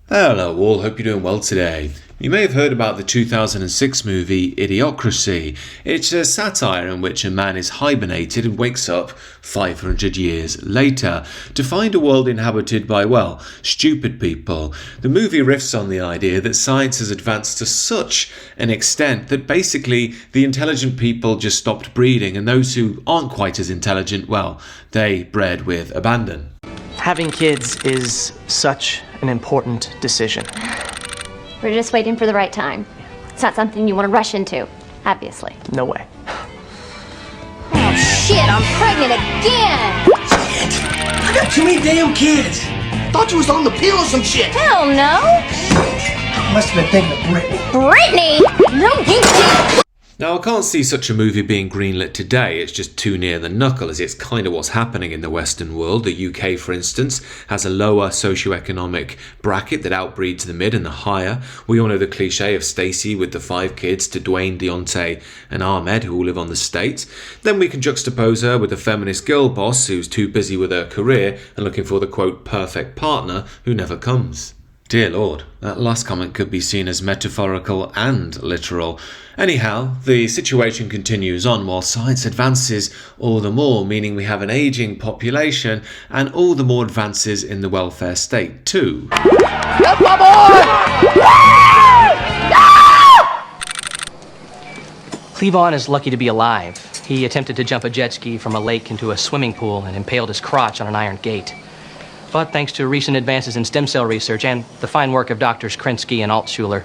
Hello all, hope you're doing well today. You may have heard about the 2006 movie Idiocracy. It's a satire in which a man is hibernated and wakes up 500 years later to find a world inhabited by, well, stupid people. The movie riffs on the idea that science has advanced to such an extent that basically the intelligent people just stopped breeding, and those who aren't quite as intelligent, well, they bred with abandon. Having kids is such an important decision. We're just waiting for the right time. It's not something you want to rush into, obviously. No way. Oh shit, I'm pregnant again! I got too many damn kids. Thought you was on the pill or some shit. Hell no! Must have been thinking of Brittany. Brittany? No, you didn't! Now, I can't see such a movie being greenlit today. It's just too near the knuckle, as it's kind of what's happening in the Western world. The UK, for instance, has a lower socioeconomic bracket that outbreeds the mid and the higher. We all know the cliche of Stacey with the 5 kids to Dwayne, Deontay and Ahmed, who all live on the state. Then we can juxtapose her with a feminist girl boss who's too busy with her career and looking for the, quote, perfect partner who never comes. Dear Lord, that last comment could be seen as metaphorical and literal. Anyhow, the situation continues on while science advances all the more, meaning we have an ageing population and all the more advances in the welfare state too. Get my boy! Cleavon is lucky to be alive. He attempted to jump a jet ski from a lake into a swimming pool and impaled his crotch on an iron gate. But thanks to recent advances in stem cell research and the fine work of Doctors Krinsky and Altschuler,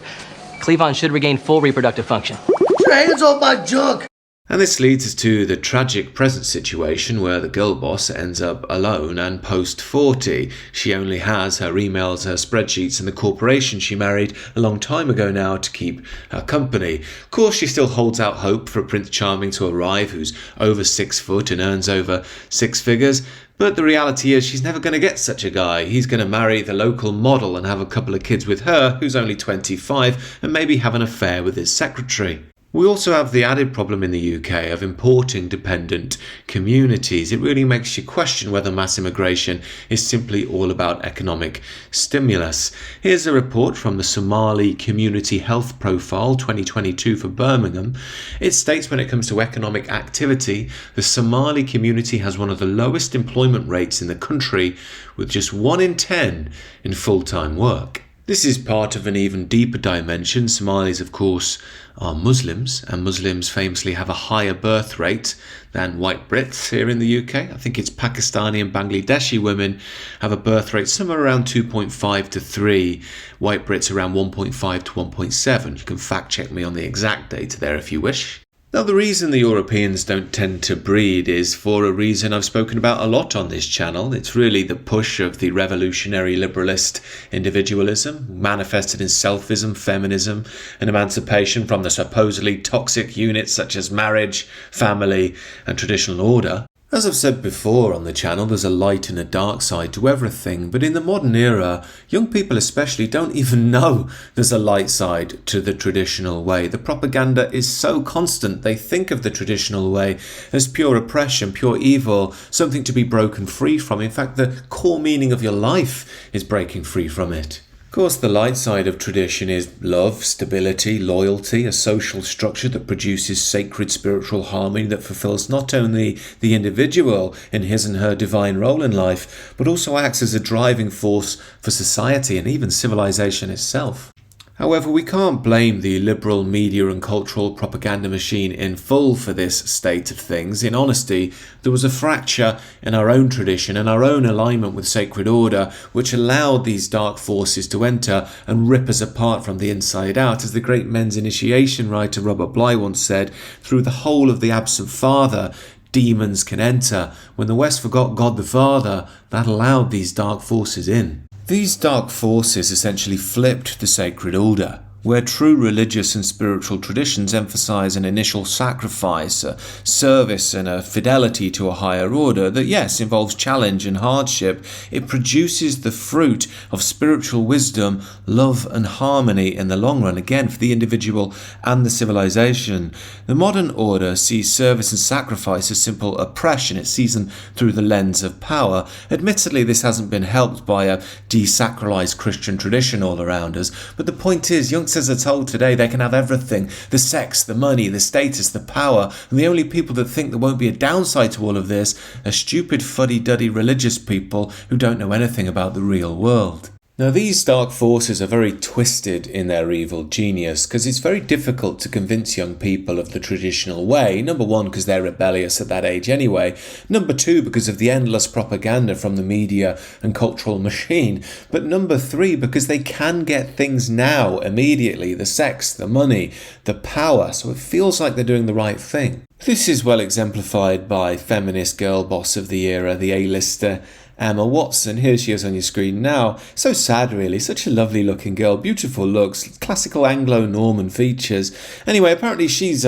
Cleavon should regain full reproductive function. Get your hands off my junk. And this leads us to the tragic present situation where the girl boss ends up alone and post-40. She only has her emails, her spreadsheets and the corporation she married a long time ago now to keep her company. Of course, she still holds out hope for Prince Charming to arrive, who's over 6 foot and earns over 6 figures. But the reality is she's never going to get such a guy. He's going to marry the local model and have a couple of kids with her, who's only 25, and maybe have an affair with his secretary. We also have the added problem in the UK of importing dependent communities. It really makes you question whether mass immigration is simply all about economic stimulus. Here's a report from the Somali Community Health Profile 2022 for Birmingham. It states when it comes to economic activity, the Somali community has one of the lowest employment rates in the country, with just 1 in 10 in full-time work. This is part of an even deeper dimension. Somalis, of course, are Muslims, and Muslims famously have a higher birth rate than white Brits here in the UK. I think it's Pakistani and Bangladeshi women have a birth rate somewhere around 2.5 to 3. White Brits around 1.5 to 1.7. You can fact check me on the exact data there if you wish. Now, the reason the Europeans don't tend to breed is for a reason I've spoken about a lot on this channel. It's really the push of the revolutionary liberalist individualism, manifested in selfism, feminism, and emancipation from the supposedly toxic units such as marriage, family, and traditional order. As I've said before on the channel, there's a light and a dark side to everything, but in the modern era, young people especially don't even know there's a light side to the traditional way. The propaganda is so constant, they think of the traditional way as pure oppression, pure evil, something to be broken free from. In fact, the core meaning of your life is breaking free from it. Of course, the light side of tradition is love, stability, loyalty, a social structure that produces sacred spiritual harmony that fulfills not only the individual in his and her divine role in life, but also acts as a driving force for society and even civilization itself. However, we can't blame the liberal media and cultural propaganda machine in full for this state of things. In honesty, there was a fracture in our own tradition and our own alignment with sacred order, which allowed these dark forces to enter and rip us apart from the inside out. As the great men's initiation writer Robert Bly once said, through the hole of the absent father, demons can enter. When the West forgot God the Father, that allowed these dark forces in. These dark forces essentially flipped the sacred order. where true religious and spiritual traditions emphasize an initial sacrifice, a service and a fidelity to a higher order that, yes, involves challenge and hardship, it produces the fruit of spiritual wisdom, love and harmony in the long run, again, for the individual and the civilization. The modern order sees service and sacrifice as simple oppression. It sees them through the lens of power. Admittedly, this hasn't been helped by a desacralized Christian tradition all around us, but the point is, youngsters are told today they can have everything: the sex, the money, the status, the power, and the only people that think there won't be a downside to all of this are stupid fuddy-duddy religious people who don't know anything about the real world. Now, these dark forces are very twisted in their evil genius because it's very difficult to convince young people of the traditional way. Number one, because they're rebellious at that age anyway. Number two, because of the endless propaganda from the media and cultural machine. But number three, because they can get things now, immediately: the sex, the money, the power. So it feels like they're doing the right thing. This is well exemplified by feminist girl boss of the era, the A-lister Emma Watson. Here she is on your screen now. So sad, really. Such a lovely looking girl, beautiful looks, classical Anglo-Norman features. Anyway, apparently she's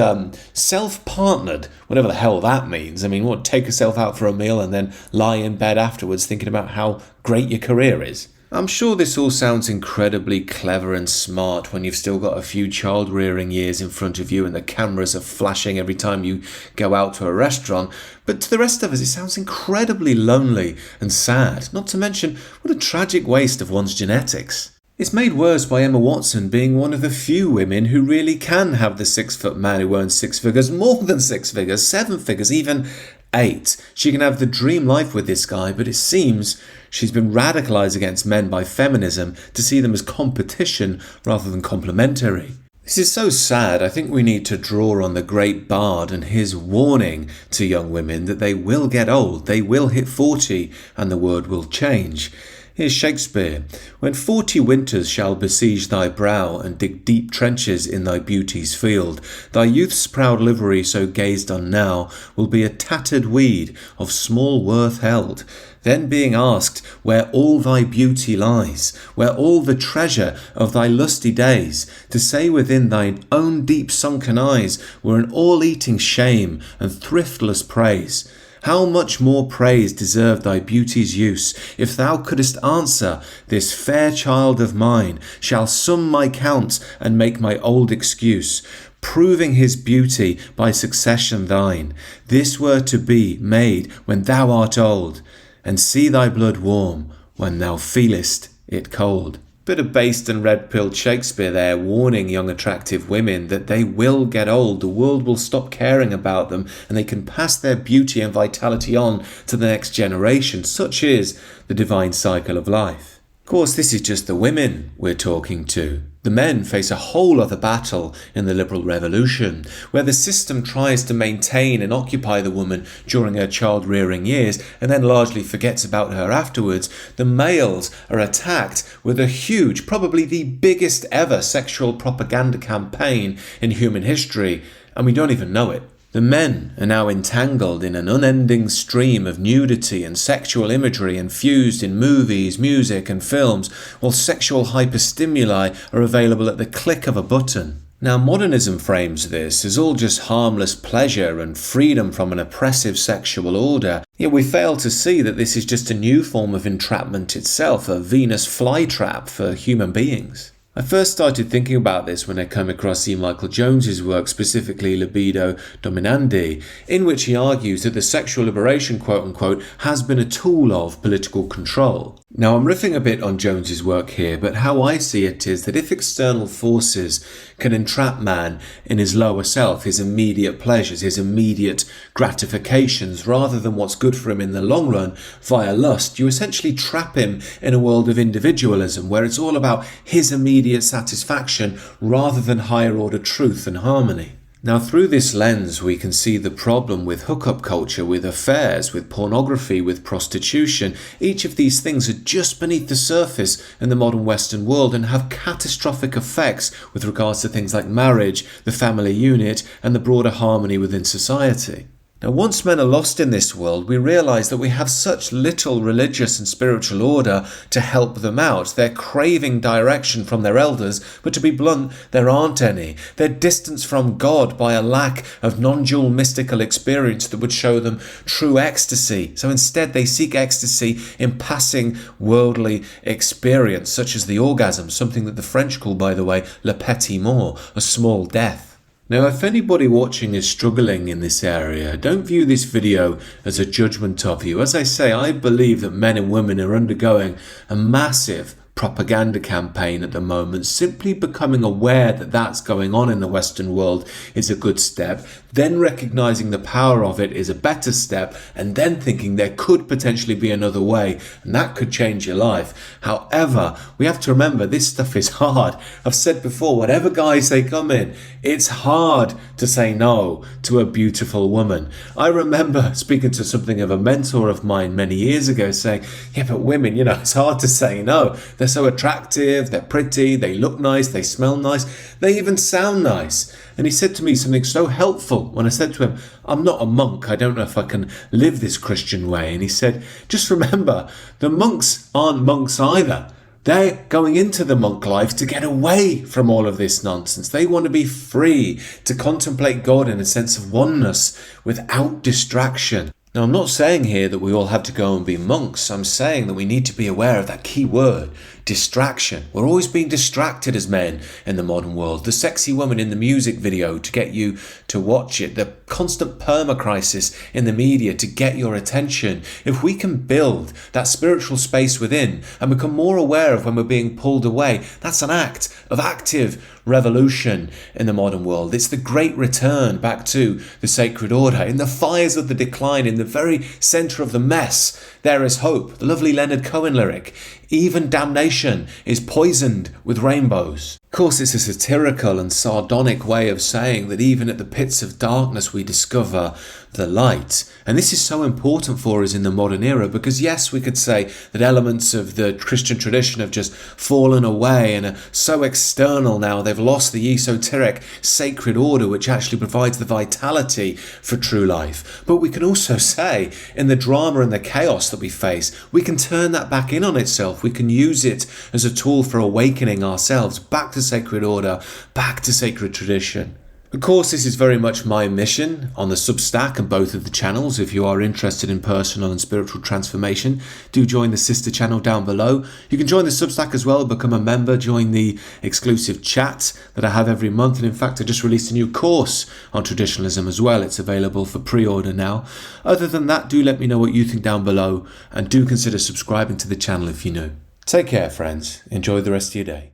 self-partnered, whatever the hell that means. I mean, what, take herself out for a meal and then lie in bed afterwards thinking about how great your career is? I'm sure this all sounds incredibly clever and smart when you've still got a few child-rearing years in front of you and the cameras are flashing every time you go out to a restaurant, but to the rest of us it sounds incredibly lonely and sad, not to mention what a tragic waste of one's genetics. It's made worse by Emma Watson being one of the few women who really can have the 6-foot man who earns 6 figures, more than 6 figures, 7 figures, even 8. She can have the dream life with this guy, but it seems she's been radicalized against men by feminism to see them as competition rather than complementary. This is so sad. I think we need to draw on the great bard and his warning to young women that they will get old, they will hit 40, and the world will change. Here's Shakespeare. When 40 winters shall besiege thy brow, and dig deep trenches in thy beauty's field, thy youth's proud livery so gazed on now will be a tattered weed of small worth held. Then being asked where all thy beauty lies, where all the treasure of thy lusty days, to say within thine own deep sunken eyes were an all-eating shame and thriftless praise. How much more praise deserved thy beauty's use, if thou couldst answer, this fair child of mine shall sum my count and make my old excuse, proving his beauty by succession thine. This were to be made when thou art old, and see thy blood warm when thou feelest it cold. Bit of based and red-pilled Shakespeare there, warning young attractive women that they will get old, the world will stop caring about them, and they can pass their beauty and vitality on to the next generation. Such is the divine cycle of life. Of course, this is just the women we're talking to. The men face a whole other battle in the liberal revolution, where the system tries to maintain and occupy the woman during her child-rearing years and then largely forgets about her afterwards. The males are attacked with a huge, probably the biggest ever sexual propaganda campaign in human history, and we don't even know it. The men are now entangled in an unending stream of nudity and sexual imagery infused in movies, music and films, while sexual hyperstimuli are available at the click of a button. Now, modernism frames this as all just harmless pleasure and freedom from an oppressive sexual order, yet we fail to see that this is just a new form of entrapment itself, a Venus flytrap for human beings. I first started thinking about this when I came across E. Michael Jones's work, specifically Libido Dominandi, in which he argues that the sexual liberation, quote-unquote, has been a tool of political control. Now, I'm riffing a bit on Jones's work here, but how I see it is that if external forces can entrap man in his lower self, his immediate pleasures, his immediate gratifications, rather than what's good for him in the long run via lust, you essentially trap him in a world of individualism, where it's all about his immediate satisfaction rather than higher order truth and harmony. Now, through this lens, we can see the problem with hookup culture, with affairs, with pornography, with prostitution. Each of these things are just beneath the surface in the modern Western world and have catastrophic effects with regards to things like marriage, the family unit, and the broader harmony within society. Now, once men are lost in this world, we realise that we have such little religious and spiritual order to help them out. They're craving direction from their elders, but to be blunt, there aren't any. They're distanced from God by a lack of non-dual mystical experience that would show them true ecstasy. So instead, they seek ecstasy in passing worldly experience, such as the orgasm, something that the French call, by the way, le petit mort, a small death. Now, if anybody watching is struggling in this area, don't view this video as a judgment of you. As I say, I believe that men and women are undergoing a massive propaganda campaign at the moment. Simply becoming aware that that's going on in the Western world is a good step. Then recognizing the power of it is a better step, and then thinking there could potentially be another way, and that could change your life. However, we have to remember this stuff is hard. I've said before, whatever guise they come in, it's hard to say no to a beautiful woman. I remember speaking to something of a mentor of mine many years ago saying, yeah, but women, it's hard to say no. They're so attractive, they're pretty, they look nice, they smell nice, they even sound nice. And he said to me something so helpful when I said to him, I'm not a monk, I don't know if I can live this Christian way. And he said, just remember, the monks aren't monks either. They're going into the monk life to get away from all of this nonsense. They want to be free, to contemplate God in a sense of oneness without distraction. Now, I'm not saying here that we all have to go and be monks. I'm saying that we need to be aware of that key word, distraction. We're always being distracted as men in the modern world. The sexy woman in the music video to get you to watch it. The constant perma-crisis in the media to get your attention. If we can build that spiritual space within and become more aware of when we're being pulled away, that's an act of active revolution in the modern world. It's the great return back to the sacred order. In the fires of the decline, in the very centre of the mess, there is hope. The lovely Leonard Cohen lyric, even damnation is poisoned with rainbows. Of course, it's a satirical and sardonic way of saying that even at the pits of darkness we discover the light. And this is so important for us in the modern era because, yes, we could say that elements of the Christian tradition have just fallen away and are so external now. They've lost the esoteric sacred order which actually provides the vitality for true life. But we can also say in the drama and the chaos that we face, we can turn that back in on itself. We can use it as a tool for awakening ourselves back to sacred order, back to sacred tradition. Of course, this is very much my mission on the Substack and both of the channels. If you are interested in personal and spiritual transformation, do join the sister channel down below. You can join the Substack as well, become a member, join the exclusive chat that I have every month. And in fact, I just released a new course on traditionalism as well. It's available for pre-order now. Other than that, do let me know what you think down below and do consider subscribing to the channel if you're new. Take care, friends. Enjoy the rest of your day.